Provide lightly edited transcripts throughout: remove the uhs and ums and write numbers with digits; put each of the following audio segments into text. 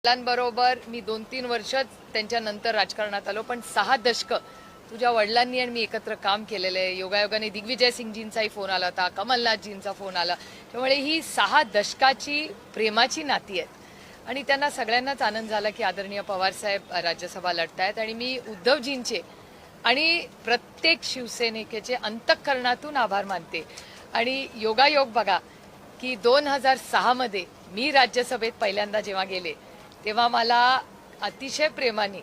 वडिलांबरोबर मी 2-3 वर्षच त्यांच्यानंतर राजकारणात आलो, पण 6 दशकं तुझ्या वडिलांनी आणि मी एकत्र काम केलेलं आहे. योगायोगाने दिग्विजय सिंगजींचाही फोन आला होता, कमलनाथजींचा फोन आला. त्यामुळे ही 6 दशकाची प्रेमाची नाती आहेत आणि त्यांना सगळ्यांनाच आनंद झाला की आदरणीय पवारसाहेब राज्यसभा लढतायत आणि मी उद्धवजींचे आणि प्रत्येक शिवसैनिकेचे अंतःकरणातून आभार मानते. आणि योगायोग बघा की 2006 मध्ये मी राज्यसभेत पहिल्यांदा जेव्हा गेले तेव्हा मला अतिशय प्रेमाने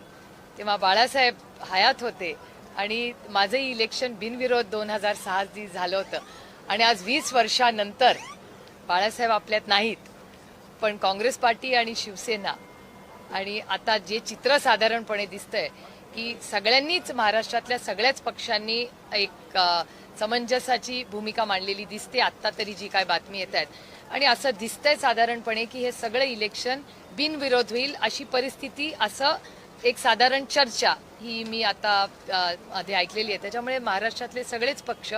तेव्हा बाळासाहेब हयात होते आणि माझंही इलेक्शन बिनविरोध 2006 झालं होतं. आणि आज 20 वर्षानंतर बाळासाहेब आपल्यात नाहीत, पण काँग्रेस पार्टी आणि शिवसेना आणि आता जे चित्र साधारणपणे दिसतंय की सगळ्यांनीच महाराष्ट्रातल्या सगळ्याच पक्षांनी एक समंजसाची भूमिका मांडलेली दिसते. आत्ता तरी जी काय बातमी येत आहेत आणि असं दिसतंय साधारणपणे की हे सगळं इलेक्शन बिनविरोध होईल अशी परिस्थिती, असं एक साधारण चर्चा ही मी आता आधी ऐकलेली आहे. त्याच्यामुळे महाराष्ट्रातले सगळेच पक्ष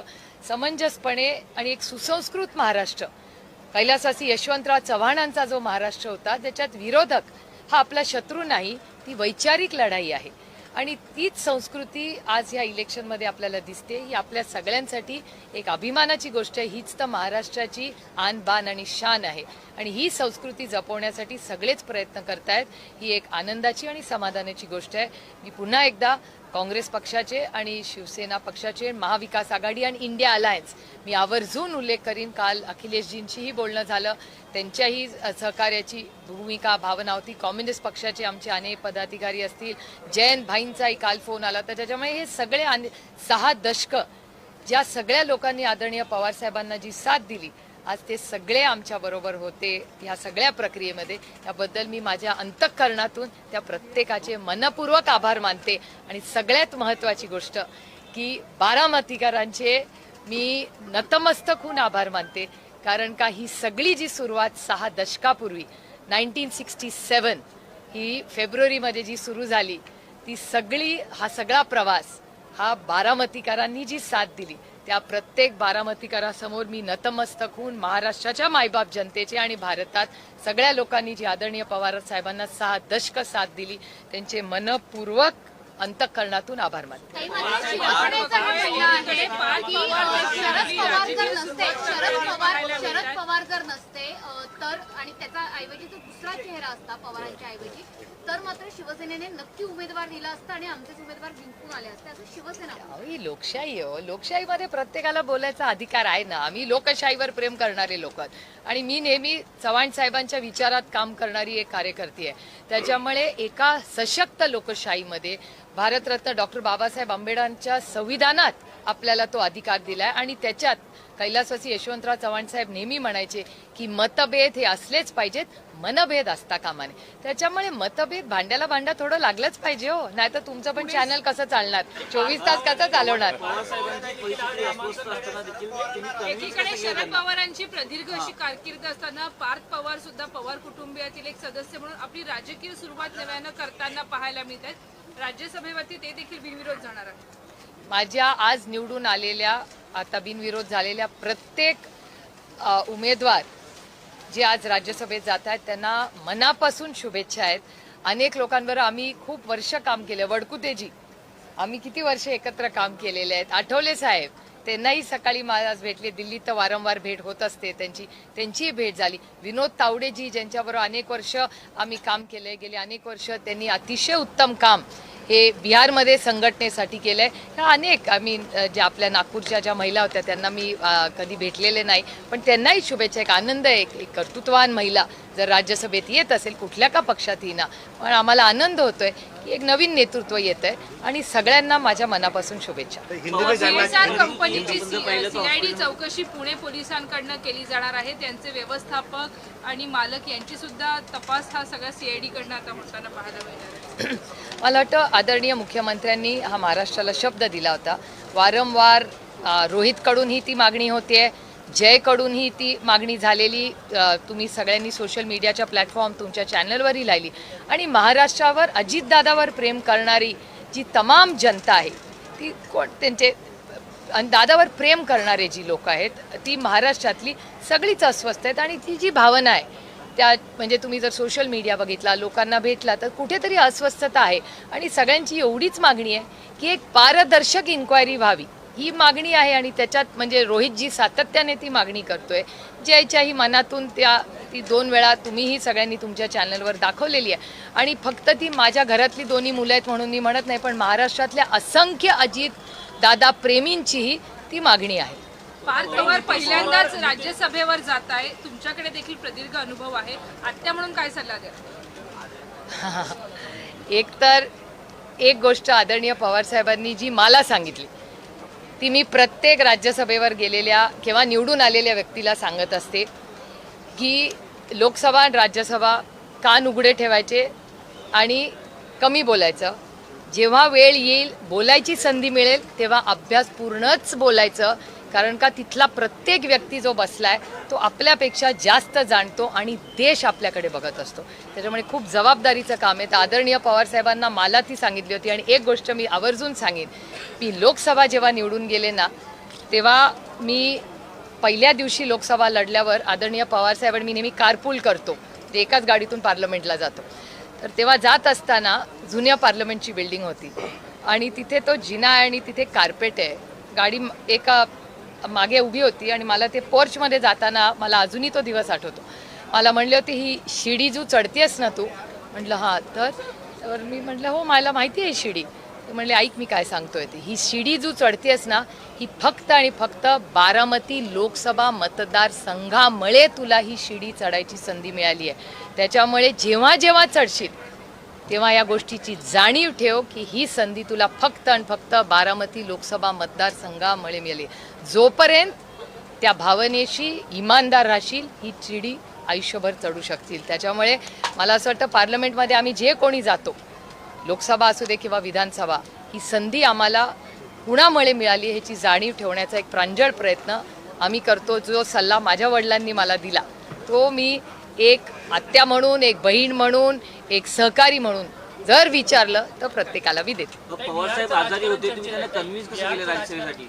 समंजसपणे आणि एक सुसंस्कृत महाराष्ट्र, कैलासवासी यशवंतराव चव्हाणांचा जो महाराष्ट्र होता त्याच्यात विरोधक हा आपला शत्रू नाही, ती वैचारिक लढाई आहे आणि तीच संस्कृती आज या इलेक्शनमध्ये आपल्याला दिसते. ही आपल्या सगळ्यांसाठी एक अभिमानाची गोष्ट आहे. हीच तर महाराष्ट्राची आन बान आणि शान आहे आणि ही संस्कृती जपवण्यासाठी सगळेच प्रयत्न करतायत. ही एक आनंदाची आणि समाधानाची गोष्ट आहे. मी पुन्हा एकदा काँग्रेस पक्षाचे आणि शिवसेना पक्षाचे, महाविकास आघाडी आणि इंडिया अलायन्स मी आवर्जून उल्लेख करीन. काल अखिलेशजींशीही बोलणं झालं, त्यांच्याही सहकार्याची भूमिका भावना होती. कम्युनिस्ट पक्षाचे आमचे अनेक पदाधिकारी असतील, जयंत भाईंचाही काल फोन आला. तर त्याच्यामुळे हे सगळे 6 दशकं ज्या सगळ्या लोकांनी आदरणीय पवारसाहेबांना जी साथ दिली, आज ते सगळे आमच्याबरोबर होते ह्या सगळ्या प्रक्रियेमध्ये. त्याबद्दल मी माझ्या अंतःकरणातून त्या प्रत्येकाचे मनपूर्वक आभार मानते. आणि सगळ्यात महत्त्वाची गोष्ट की बारामतीकरांचे मी नतमस्तक होऊन आभार मानते, कारण का ही सगळी जी सुरुवात 6 दशकापूर्वी 1967 ही फेब्रुवारीमध्ये जी सुरू झाली, ती सगळी हा सगळा प्रवास हा बारामतीकरांनी जी साथ दिली, त्या प्रत्येक बारामतीकरासमोर मी नतमस्तक होऊन महाराष्ट्राच्या मायबाप जनतेचे आणि भारतात सगळ्या लोकांनी जी आदरणीय पवार साहेबांना 6 दशकं साथ दिली त्यांचे मनपूर्वक अंतःकरणातून आभार मानते. शरद पवार जर नसते तर आणि त्याचा ऐवजी जो दुसरा चेहरा असता पवारांच्या ऐवजी, तर मात्र शिवसेनेने नक्की उमेदवार दिला असता आणि आमचेच उमेदवार जिंकून आले असते असं शिवसेना. ही लोकशाही हो, लोकशाहीमध्ये प्रत्येकाला बोलायचा अधिकार आहे ना. आम्ही लोकशाहीवर प्रेम करणारे लोक आणि मी नेहमी चव्हाण साहेबांच्या विचारात काम करणारी एक कार्यकर्ती आहे. त्याच्यामुळे एका सशक्त लोकशाहीमध्ये भारतरत्न डॉक्टर बाबासाहेब आंबेडकरांच्या संविधानात आपल्याला तो अधिकार दिलाय आणि त्याच्यात कैलासवासी यशवंतराव चव्हाण साहेब नेहमी म्हणायचे की मतभेद हे असलेच पाहिजेत, मनभेद असता कामा नये. त्याच्यामुळे मतभेद भांड्याला भांडा थोडं लागलंच पाहिजे हो, नाहीतर तुमचं पण चॅनल कसं चालणार, 24 तास कसं चालवणार. एकीकडे शरद पवारांची प्रदीर्घ अशी कारकीर्द असताना पार्थ पवार सुद्धा पवार कुटुंबियातील एक सदस्य म्हणून आपली राजकीय सुरुवात नव्यानं करताना पाहायला मिळत आहेत. राज्यसभेवरती ते देखील बिनविरोध जाणार आहे. माझ्या आज निवडून आलेल्या, आता बिनविरोध झालेल्या प्रत्येक उमेदवार जे आज राज्यसभेत जात आहेत त्यांना मनापासून शुभेच्छा आहेत. अनेक लोकांबरोबर आम्ही खूप वर्ष काम केलं. वडकुतेजी आम्ही किती वर्ष एकत्र काम केलेले आहेत. आठवले साहेब त्यांनाही सकाळी आज भेटले. दिल्लीत तर वारंवार भेट होत असते, त्यांचीही भेट झाली. विनोद तावडेजी ज्यांच्याबरोबर अनेक वर्ष आम्ही काम केलंय, गेले अनेक वर्ष त्यांनी अतिशय उत्तम काम हे बिहारमध्ये संघटनेसाठी केलंय. ह्या अनेक जे आपल्या नागपूरच्या ज्या महिला होत्या त्यांना मी कधी भेटलेले नाही, पण त्यांनाही शुभेच्छा. एक आनंद आहे, एक कर्तृत्ववान महिला जर राज्यसभेत येत असेल कुठल्या का पक्षात ना, पण आम्हाला आनंद होतोय की एक नवीन नेतृत्व येत आहे आणि सगळ्यांना माझ्या मनापासून शुभेच्छा. कंपनीची सीआयडी चौकशी पुणे पोलिसांकडनं केली जाणार आहे. त्यांचे व्यवस्थापक आणि मालक यांची सुद्धा तपास हा सगळा सीआयडी कडनं आता होताना पाहायला मिळणार. मला वाटतं आदरणीय मुख्यमंत्र्यांनी हा महाराष्ट्राला शब्द दिला होता. वारंवार रोहितकडूनही ती मागणी होतीये, जयकडूनही ती मागणी झालेली. तुम्ही सगळ्यांनी सोशल मीडियाच्या प्लॅटफॉर्म तुमच्या चॅनलवरही लावली आणि महाराष्ट्रावर अजितदादावर प्रेम करणारी जी तमाम जनता आहे ती त्यांचे दादावर प्रेम करणारे जी लोक आहेत ती महाराष्ट्रातली सगळीच अस्वस्थ आहेत आणि ती जी भावना आहे त्या म्हणजे तुम्ही जर सोशल मीडिया बघितला, लोकांना भेटला, तर कुठेतरी अस्वस्थता आहे आणि सगळ्यांची एवढीच मागणी आहे की एक पारदर्शक इन्क्वायरी व्हावी, ही मागणी आहे. आणि त्याच्यात म्हणजे रोहितजी सातत्याने ती मागणी करतोय, ज्याच्याही मनातून ती 2 वेळा तुम्हीही सगळ्यांनी तुमच्या चॅनलवर दाखवलेली आहे. आणि फक्त ती माझ्या घरातली 2 मुलं आहेत म्हणून मी म्हणत नाही, पण महाराष्ट्रातल्या असंख्य अजित दादा प्रेमींचीही ती मागणी आहे. पार्थ पवार पहिल्यांदाच राज्यसभेवर जात आहे, तुमच्याकडे देखील प्रदीर्घ अनुभव आहे, आत्या म्हणून काय सल्ला द्या? एकतर एक गोष्ट आदरणीय पवारसाहेबांनी जी मला सांगितली ती मी प्रत्येक राज्यसभेवर गेलेल्या किंवा निवडून आलेल्या व्यक्तीला सांगत असते की लोकसभा आणि राज्यसभा कान उघडे ठेवायचे आणि कमी बोलायचं. जेव्हा वेळ येईल, बोलायची संधी मिळेल, तेव्हा अभ्यासपूर्णच बोलायचं. कारण का तिथला प्रत्येक व्यक्ती जो बसलाय तो आपल्यापेक्षा जास्त जाणतो आणि देश आपल्याकडे बघत असतो. त्याच्यामुळे खूप जबाबदारीचं काम आहे. तर आदरणीय पवारसाहेबांना मला ती सांगितली होती. आणि एक गोष्ट मी आवर्जून सांगेन, मी लोकसभा जेव्हा निवडून गेले ना, तेव्हा मी पहिल्या दिवशी लोकसभा लढल्यावर आदरणीय पवारसाहेबांनी, मी नेहमी कारपूल करतो, ते एकाच गाडीतून पार्लमेंटला जातो, तर तेव्हा जात असताना जुन्या पार्लमेंटची बिल्डिंग होती आणि तिथे तो जिना आहे आणि तिथे कार्पेट आहे. गाडी एका मागे उभी होती आणि मला ते पोर्चमध्ये जाताना मला अजूनही तो दिवस आठवतो. मला म्हणले होते, ही शिडी जो चढतेस ना तू? म्हटलं हां. तर मी म्हटलं हो, मला माहिती आहे शिडी. ते म्हणले ऐक मी काय सांगतोय ते, ही शिडी जो चढतेस ना, ही फक्त आणि फक्त बारामती लोकसभा मतदारसंघामुळे तुला ही शिडी चढायची संधी मिळाली आहे. त्याच्यामुळे जेव्हा जेव्हा चढशील तेव्हा या गोष्टीची जाणीव ठेव की ही संधी तुला फक्त आणि फक्त बारामती लोकसभा मतदारसंघामुळे मिळाली. जोपर्यंत त्या भावनेशी इमानदार राहशील, ही चिडी आयुष्यभर चढू शकतील. त्याच्यामुळे मला असं वाटतं पार्लमेंटमध्ये आम्ही जे कोणी जातो, लोकसभा असू दे किंवा विधानसभा, ही संधी आम्हाला कुणामुळे मिळाली ह्याची जाणीव ठेवण्याचा एक प्रांजळ प्रयत्न आम्ही करतो. जो सल्ला माझ्या वडिलांनी मला दिला तो मी एक आत्या म्हणून, एक बहीण म्हणून, एक सहकारी म्हणून जर विचारलं तर प्रत्येकाला मी देते. पवारसाहेब आजारी होते, तुम्ही त्यांना कन्व्हिन्स कसं केलं राज्यसभेसाठी?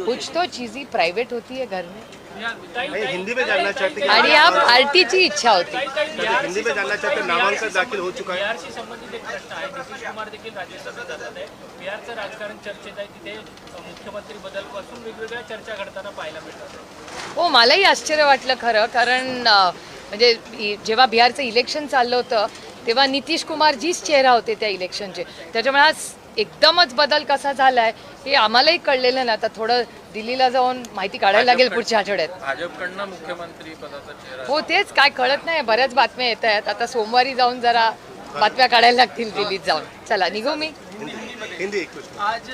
कुछ तो चीज़ी प्राइवेट होती है घर में, हिंदी में जानना चाहते हैं आणि या पार्टीची इच्छा होती. हिंदी में जानना चाहते हैं, नामांकन दाखिल हो चुका है. बिहारशी संबंधित एक प्रश्न आहे. नितीश कुमार देखील राज्यसभेत जातात आहे. बिहारचं राजकारण चर्चेत आहे. तिथे मुख्यमंत्री बदलपासून वेगवेगळ्या चर्चा घडताना पाहायला मिळतात. हो, मलाही आश्चर्य वाटलं खरं. कारण म्हणजे जेव्हा बिहारचं इलेक्शन चाललं होतं तेव्हा नितीश कुमारजीच चेहरा होते त्या इलेक्शनचे. त्याच्यामुळे आज एकदमच बदल कसा झालाय हे आम्हालाही कळलेलं नाही. आता थोडं दिल्लीला जाऊन माहिती काढायला लागेल पुढच्या आठवड्यात. भाजपकडनं मुख्यमंत्री पदाचा चेहरा हो, तेच काय कळत नाही. बऱ्याच बातम्या येत आहेत. आता सोमवारी जाऊन जरा बातम्या काढायला लागतील दिल्लीत जाऊन. चला निघू मी. हिंदी एक क्वेश्चन. आज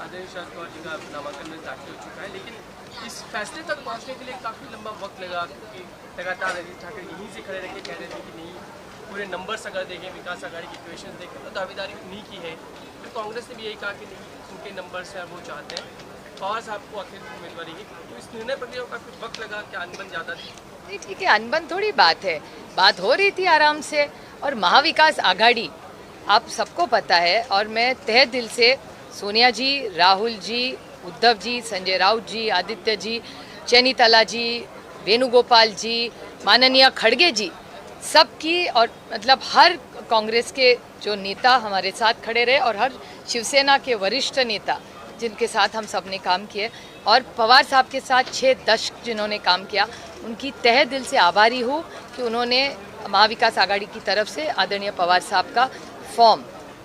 आदेश राठौर जी का नामांकन में दाखिल हो चुका है, लेकिन इस फैसले तक पहुंचने के लिए काफ़ी लंबा वक्त लगा क्योंकि लगातार अजीत ठाकरे यहीं से खड़े रह के कह रहे थे कि नहीं, पूरे नंबर्स अगर देखें, विकास आघाड़ी की इक्वेशन देखें तो दावेदारी उन्हीं की है. तो कांग्रेस ने भी यही कहा कि नहीं, उनके नंबर से वो चाहते हैं. पवार साहब को आखिर उम्मीदवारी है, तो इस निर्णय प्रक्रिया को काफ़ी वक्त लगा, क्या अनबन ज़्यादा थी? नहीं, ठीक है, अनबन थोड़ी बात है. बात हो रही थी आराम से. और महाविकास आघाड़ी आप सबको पता है, और मैं तहे दिल से सोनिया जी, राहुल जी, उद्धव जी, संजय राउत जी, आदित्य जी, चैनीतला जी, वेणुगोपाल जी, माननीय खड़गे जी, सबकी, और मतलब हर कांग्रेस के जो नेता हमारे साथ खड़े रहे और हर शिवसेना के वरिष्ठ नेता जिनके साथ हम सब ने काम किए, और पवार साहब के साथ 6 दशक जिन्होंने काम किया, उनकी तहे दिल से आभारी हूँ कि उन्होंने महाविकास आघाड़ी की तरफ से आदरणीय पवार साहब का फॉर्म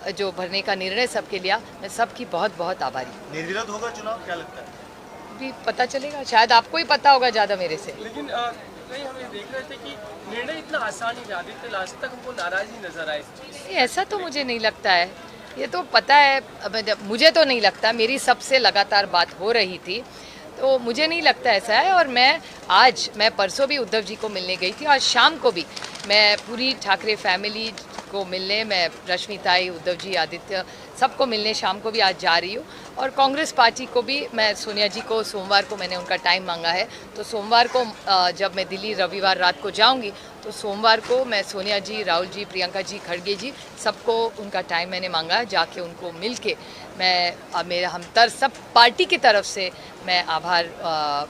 जो भरने का निर्णय सबके लिया. मैं सबकी बहुत बहुत आभारी. निर्विरोध होगा चुनाव, क्या लगता है? भी पता चलेगा, शायद आपको ही पता होगा ज़्यादा मेरे से. लेकिन कहीं हम ये देख रहे थे कि निर्णय इतना आसान ही था. आदित्य लास्ट तक हमको नाराज़ ही नजर आए. नहीं, ऐसा तो मुझे नहीं लगता है. ये तो पता है, मुझे तो नहीं लगता. मेरी सबसे लगातार बात हो रही थी, तो मुझे नहीं लगता ऐसा है. और मैं परसों भी उद्धव जी को मिलने गई थी, और शाम को भी मैं पूरी ठाकरे फैमिली को मिलने, मैं रश्मिताई, उद्धव जी, आदित्य, सबको मिलने शाम को भी आज जा रही हूँ. और कांग्रेस पार्टी को भी मैं, सोनिया जी को सोमवार को मैंने उनका टाइम मांगा है, तो सोमवार को जब मैं दिल्ली रविवार रात को जाऊँगी तो सोमवार को मैं सोनिया जी, राहुल जी, प्रियंका जी, खड़गे जी सबको उनका टाइम मैंने मांगा, जाके उनको मिल के मैं हम सब पार्टी की तरफ से मैं आभार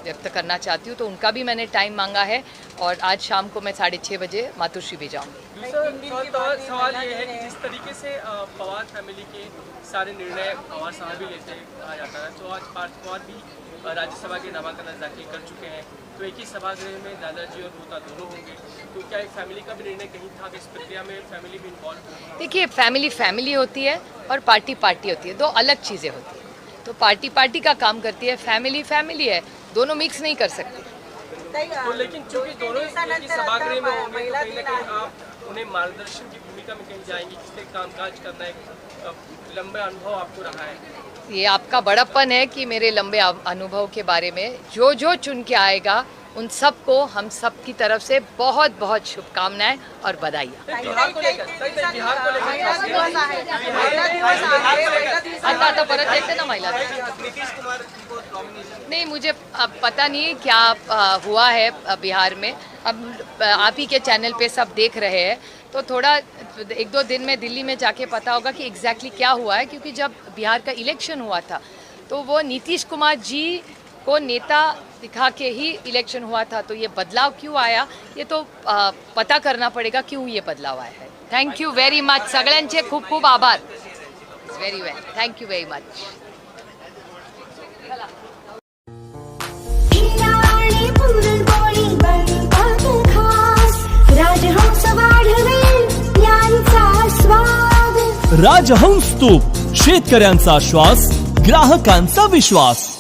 व्यक्त करना चाहती हूँ। तो उनका भी मैंने टाइम मांगा है और आज शाम को मैं 6:30 बजे मातोश्री भी जाऊँगी। दूसरा सवाल ये है कि जिस तरीके से पवार फैमिली के सारे निर्णय पवार साहब ही लेते कहा जाता है, तो आज पार्थ पवार भी राज्यसभा के नामांकन दाखिल कर चुके हैं, तो एक ही सभागृह में दादाजी और पोता दोनों होंगे, तो क्या एक फैमिली का भी निर्णय कहीं था कि इस प्रक्रिया में फैमिली भी इन्वॉल्व होगी? देखिए, फैमिली होती है और पार्टी होती है, दो अलग चीज़ें होती हैं। तो पार्टी का काम करती है, फैमिली है, दोनों मिक्स नहीं कर सकते। तो लेकिन चूंकि दोनों एक ही सभागृह में होंगे, तो कहीं ना कहीं आप उन्हें मार्गदर्शन की भूमिका में कहीं जाएंगी, किससे कामकाज करना, एक लंबा अनुभव आपको रहा है। ये आपका बड़प्पन है कि मेरे लंबे अनुभव के बारे में जो चुन के आएगा उन सबको हम सब की तरफ से बहुत बहुत शुभकामनाएं और बधाइयाँ। बिहार को लेकर आता परत येते ना महिला नहीं, मुझे अब पता नहीं है क्या हुआ है बिहार में। अब आप ही के चैनल पे सब देख रहे हैं, तो थोड़ा 1-2 दिन में दिल्ली में जाके पता होगा कि एग्जैक्टली क्या हुआ है, क्योंकि जब बिहार का इलेक्शन हुआ था तो वो नीतीश कुमार जी को नेता दिखा के ही इलेक्शन हुआ था। तो ये बदलाव क्यों आया, ये तो पता करना पड़ेगा क्यों ये बदलाव आया है। थैंक यू व्हेरी मच, सगळ्यांचे खूप खूप आभार। Very well, thank you very much. Rajhans तूप, शेतकऱ्यांचा श्वास, ग्राहकांचा विश्वास।